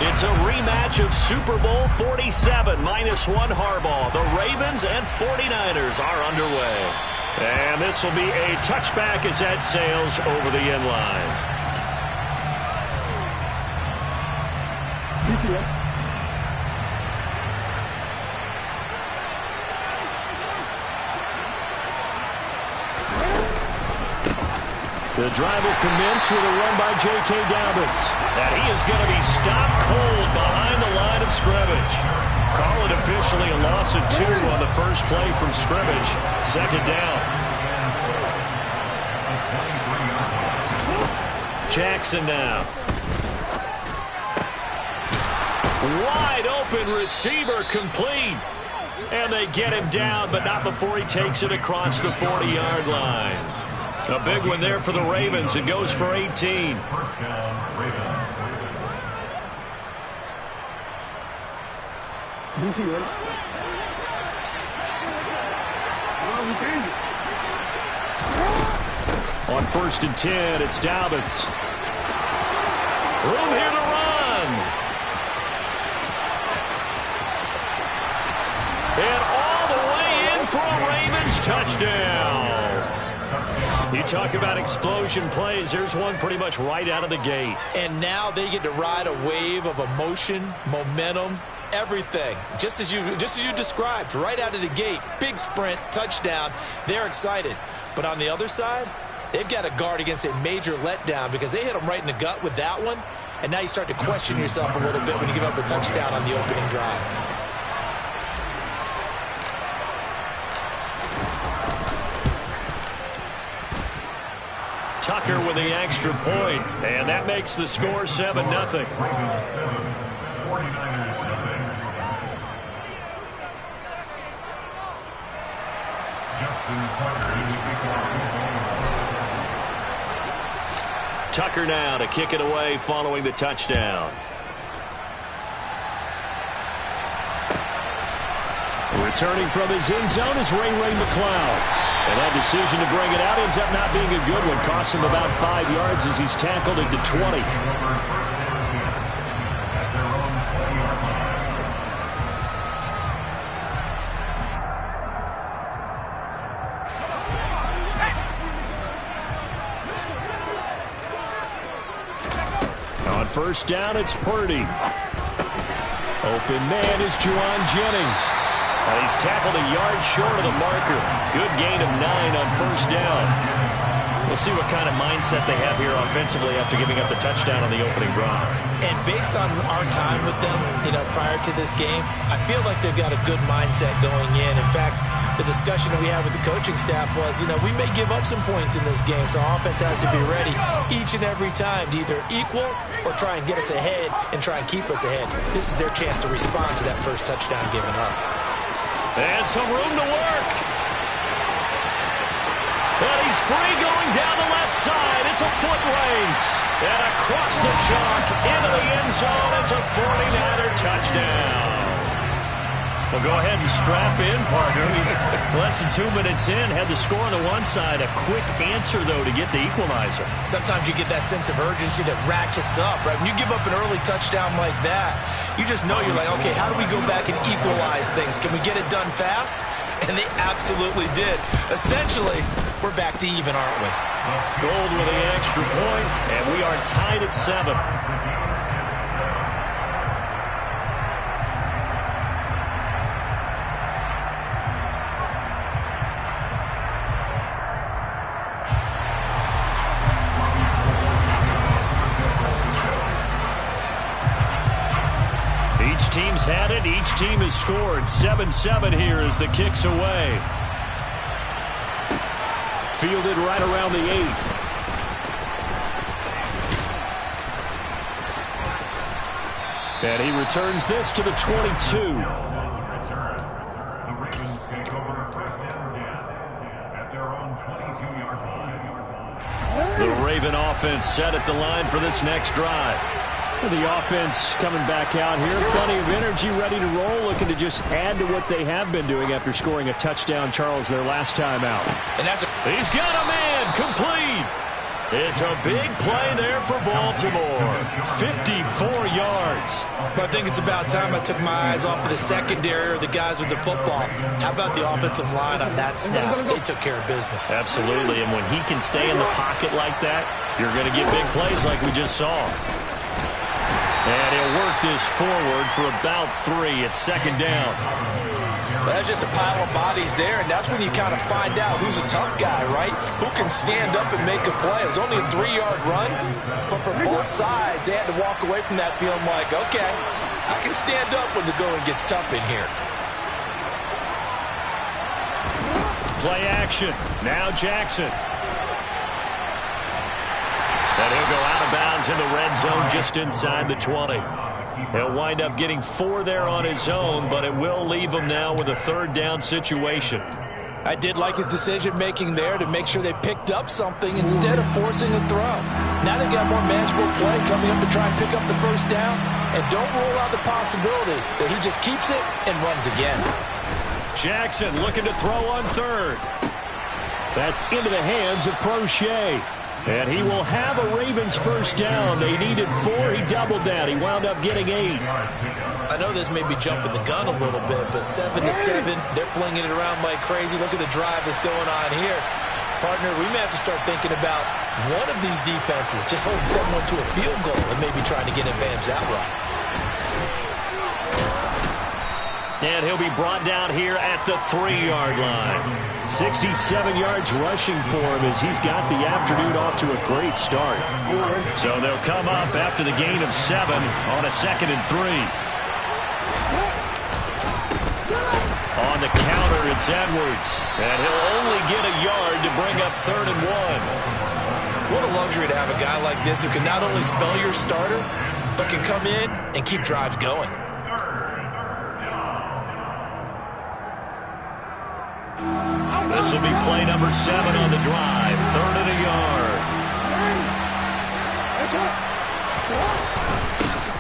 It's a rematch of Super Bowl 47, -1 Harbaugh. The Ravens and 49ers are underway. And this will be a touchback as that sails over the end line. The drive will commence with a run by J.K. Dobbins. And he is going to be stopped cold behind the line of scrimmage. Call it officially a loss of 2 on the first play from scrimmage. Second down. Jackson now. Wide open receiver complete. And they get him down, but not before he takes it across the 40-yard line. A big one there for the Ravens. It goes for 18. First down, Ravens. On 1st and 10, it's Dobbins. Room here to run. And all the way in for a Ravens touchdown. You talk about explosion plays. There's one pretty much right out of the gate. And now they get to ride a wave of emotion, momentum, everything. Just as you described, right out of the gate. Big sprint, touchdown. They're excited. But on the other side, they've got to guard against a major letdown because they hit them right in the gut with that one. And now you start to question yourself a little bit when you give up a touchdown on the opening drive. Tucker with the extra point, and that makes the score 7-0. Ravens 7, 49ers nothing. Tucker now to kick it away following the touchdown. Returning from his end zone is Ray McCloud. And that decision to bring it out ends up not being a good one. Costs him about 5 yards as he's tackled at the 20. On 1st down, it's Purdy. Open man is Juwan Jennings. And he's tackled a yard short of the marker. Good gain of 9 on 1st down. We'll see what kind of mindset they have here offensively after giving up the touchdown on the opening drive. And based on our time with them, prior to this game, I feel like they've got a good mindset going in. In fact, the discussion that we had with the coaching staff was, we may give up some points in this game, so our offense has to be ready each and every time to either equal or try and get us ahead and try and keep us ahead. This is their chance to respond to that first touchdown given up. And some room to work. And he's free going down the left side. It's a foot race. And across the chalk into the end zone. It's a 49er touchdown. Well, go ahead and strap in, partner. Less than 2 minutes in, had the score on the one side. A quick answer, though, to get the equalizer. Sometimes you get that sense of urgency that ratchets up, right? When you give up an early touchdown like that, you just know you're like, okay, how do we go back and equalize things? Can we get it done fast? And they absolutely did. Essentially, we're back to even, aren't we? Gold with the extra point, and we are tied at 7. Team's had it. Each team has scored. 7-7 here as the kick's away. Fielded right around the 8. And he returns this to the 22. The Ravens take over 1st and 10 at their own 22-yard line. The Raven offense set at the line for this next drive. The offense coming back out here. Plenty of energy, ready to roll, looking to just add to what they have been doing after scoring a touchdown, Charles, their last time out. And that's He's got a man, complete. It's a big play there for Baltimore. 54 yards. But I think it's about time I took my eyes off of the secondary or the guys with the football. How about the offensive line on that snap? They took care of business. Absolutely, and when he can stay in the pocket like that, you're going to get big plays like we just saw. And he'll work this forward for about 3. It's second down. Well, that's just a pile of bodies there, and that's when you kind of find out who's a tough guy, right? Who can stand up and make a play. It was only a 3-yard run, but for both sides, they had to walk away from that feeling like, okay, I can stand up when the going gets tough in here. Play action. Now Jackson. And he'll go out of bounds in the red zone just inside the 20. He'll wind up getting 4 there on his own, but it will leave him now with a third down situation. I did like his decision-making there to make sure they picked up something instead of forcing a throw. Now they've got more manageable play coming up to try and pick up the first down, and don't rule out the possibility that he just keeps it and runs again. Jackson looking to throw on third. That's into the hands of Prochet. And he will have a Ravens first down. They needed 4. He doubled that. He wound up getting 8. I know this may be jumping the gun a little bit, but 7-7, they're flinging it around like crazy. Look at the drive that's going on here. Partner, we may have to start thinking about one of these defenses just holding someone to a field goal and maybe trying to get advantage that way. And he'll be brought down here at the 3-yard line. 67 yards rushing for him as he's got the afternoon off to a great start. So they'll come up after the gain of 7 on a 2nd and 3. On the counter, it's Edwards. And he'll only get a yard to bring up 3rd and 1. What a luxury to have a guy like this who can not only spell your starter, but can come in and keep drives going. This will be play number 7 on the drive. 3rd and a yard.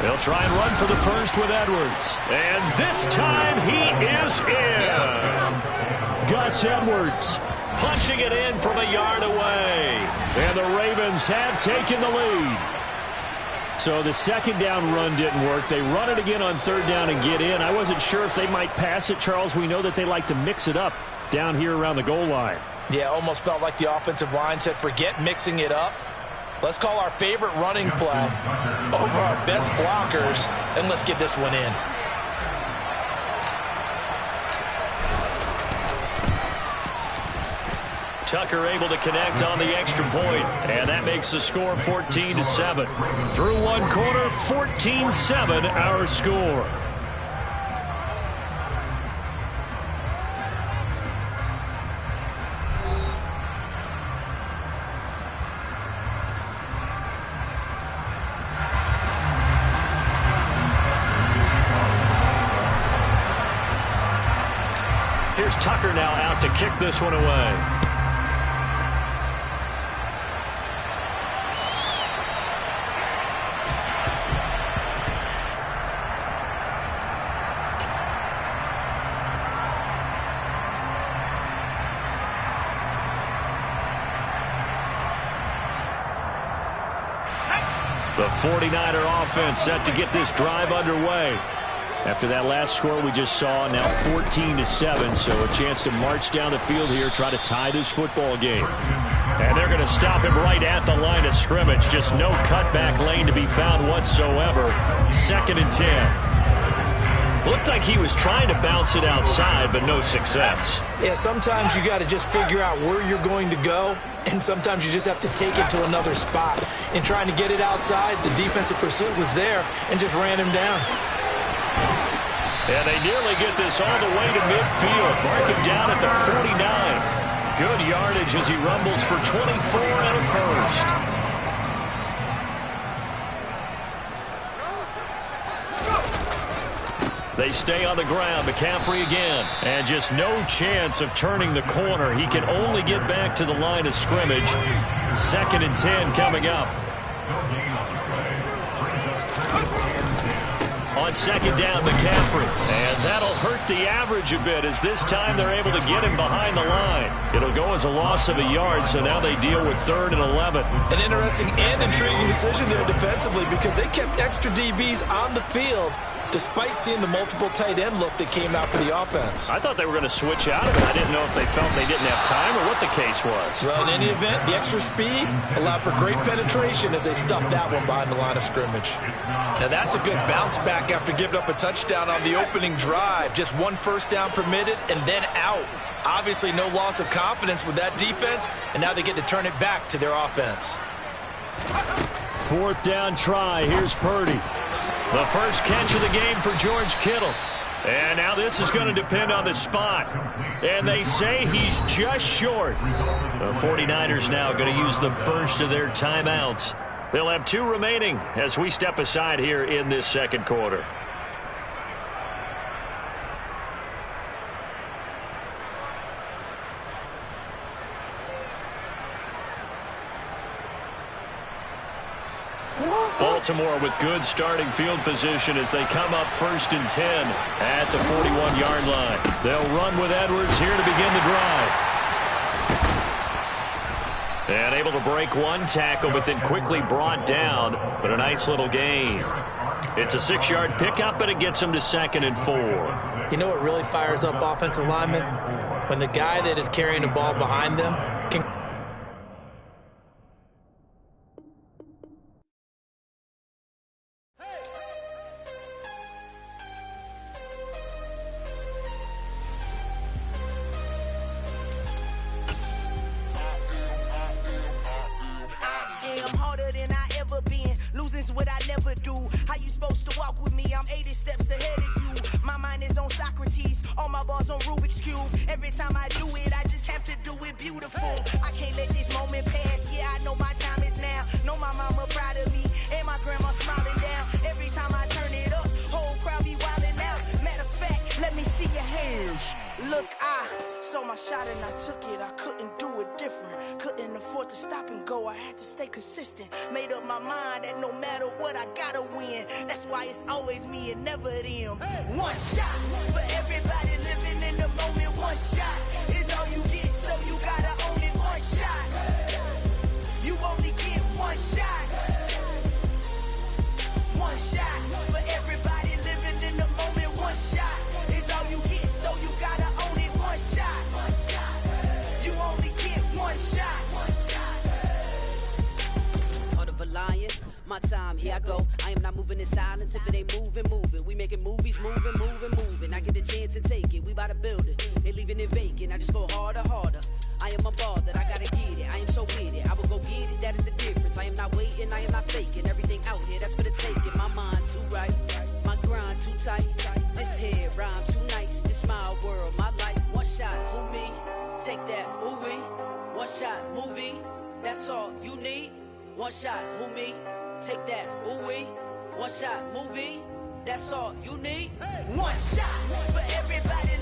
They'll try and run for the first with Edwards. And this time he is in. Yes. Gus Edwards punching it in from a yard away. And the Ravens have taken the lead. So the second down run didn't work. They run it again on 3rd down and get in. I wasn't sure if they might pass it, Charles. We know that they like to mix it up down here around the goal line. Yeah, almost felt like the offensive line said, forget mixing it up. Let's call our favorite running play over our best blockers, and let's get this one in. Tucker able to connect on the extra point, and that makes the score 14-7. Through one quarter, 14-7 our score. Here's Tucker now out to kick this one away. The 49er offense set to get this drive underway. After that last score we just saw, now 14-7, so a chance to march down the field here, try to tie this football game. And they're going to stop him right at the line of scrimmage. Just no cutback lane to be found whatsoever. 2nd and 10. Looked like he was trying to bounce it outside, but no success. Yeah, sometimes you got to just figure out where you're going to go, and sometimes you just have to take it to another spot. In trying to get it outside, the defensive pursuit was there and just ran him down. And they nearly get this all the way to midfield. Mark him down at the 49. Good yardage as he rumbles for 24 and a first. They stay on the ground. McCaffrey again. And just no chance of turning the corner. He can only get back to the line of scrimmage. 2nd and 10 coming up. On second down, McCaffrey. And that'll hurt the average a bit as this time they're able to get him behind the line. It'll go as a loss of a yard, so now they deal with 3rd and 11. An interesting and intriguing decision there defensively because they kept extra DBs on the field despite seeing the multiple tight end look that came out for the offense. I thought they were going to switch out of it. I didn't know if they felt they didn't have time or what the case was. Well, in any event, the extra speed allowed for great penetration as they stuffed that one behind the line of scrimmage. Now that's a good bounce back after giving up a touchdown on the opening drive. Just 1 first down permitted and then out. Obviously no loss of confidence with that defense, and now they get to turn it back to their offense. 4th down try. Here's Purdy. The first catch of the game for George Kittle. And now this is going to depend on the spot. And they say he's just short. The 49ers now going to use the first of their timeouts. They'll have 2 remaining as we step aside here in this second quarter. Baltimore with good starting field position as they come up 1st and 10 at the 41-yard line. They'll run with Edwards here to begin the drive. And able to break 1 tackle, but then quickly brought down. But a nice little gain. It's a 6-yard pickup, but it gets them to 2nd and 4. You know what really fires up offensive linemen? When the guy that is carrying the ball behind them can... What I never do. How you supposed to walk with me? I'm 80 steps ahead of you. My mind is on Socrates, all my balls on Rubik's Cube. Every time I do it, I just have to do it beautiful. I can't let this moment pass. Yeah, I know my time is now. Know my mama proud of me, and my grandma smiling down. Every time I turn it up, whole crowd be wilding out. Matter of fact, let me see your hands. Look, I saw my shot and I took it. I couldn't do it different. Couldn't afford to stop and go. I had to stay consistent. Made up my mind that no matter what, I gotta win. That's why it's always me and never them. One shot for everybody living in the moment. One shot is all you get, so you gotta own it. One shot. You only get one shot. One shot for everybody living in the moment. One shot is all you get, so you gotta own it. One shot. You only get one shot. Heart of a lion, my time, here I go. I am not moving in silence. If it ain't moving, moving. We making movies, moving, moving, moving. I get the chance and take it. We bout to build it. They leaving it vacant. I just go harder, harder. I am a ball that I gotta get it. I am so with it. I will go get it. That is the difference. I am not waiting. I am not faking. Everything out here, that's for the taking. My mind too right. My grind too tight. This here rhyme too nice. This my world, my life. One shot, who me? Take that, who we? One shot, movie. That's all you need. One shot, who me? Take that, ooh wee. One shot, movie. That's all you need. One shot for everybody